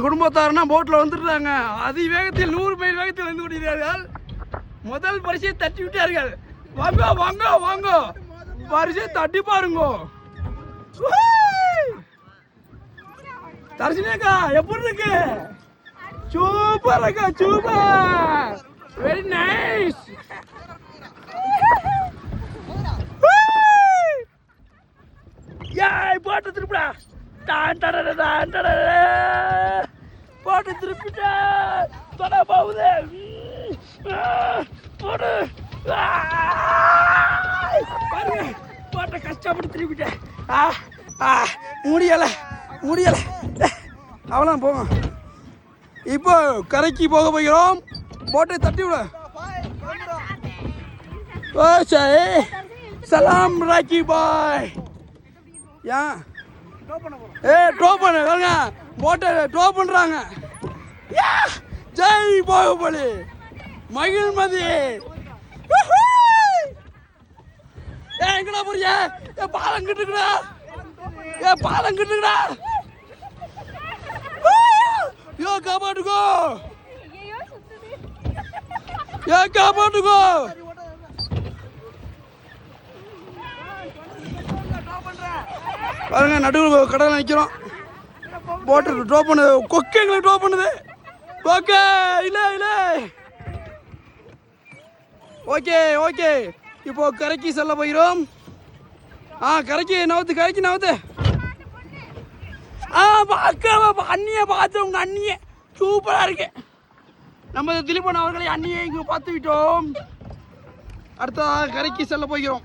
குடும்பத்தாரனா போட்டில் வந்துடுறாங்க. அதிவேகத்தில் 100 மைல் வேகத்தில் வந்து கொண்டிருக்கிறார்கள். முதல் பரிசை தட்டி விட்டார்கள். வாங்க வாங்க வாங்க, பரிசை தட்டி பாருங்க. தர்ஷினிக்கா எப்படி இருக்கு? சூப்பர் அக்கா, சூப்பர், வெரி நைஸ். ஏய் போட்டு திருப்பிடா, போட்டு திருப்பிட்டா தொட போகுது. போடு பாருங்க, போட்ட கஷ்டப்பட்டு திருப்பிட்டேன். முடியலை முடியலை, அவ்வளோ போகும். இப்போ கரைக்கு போக போகிறோம். போட்டை தட்டி விட. சலாம் ராக்கி பாய். ஏன் ட்ரோ பண்ண போட்டை ட்ரோ பண்ணுறாங்க. ஜெய் பாகுபலி, மகிழ்மதி. எங்கடா போறிய? பாலம் கிட்டுக்கடா, பாலம் கிட்டுக்கடா. யோ காப்பாட்டுக்கோ, யோ காப்பாட்டுக்கோ. பாருங்க, நடுவில் கடலை நிற்கிறோம். போட்டு ட்ரோ பண்ணுது, கொக்கு எங்களை ட்ரோ பண்ணுது. ஓகே, இல்லை இல்லை, ஓகே ஓகே. இப்போ கரைக்கு செல்ல போகிறோம். கரைக்கு நவுத்து, கரைக்கு நவுத்து. அண்ணியை பார்த்து, உங்கள் அண்ணியை சூப்பராக இருக்கு. நம்ம திலீபன் அவர்களை அண்ணியை இங்கே பார்த்து விட்டோம். அடுத்த கரைக்கு செல்ல போகிறோம்.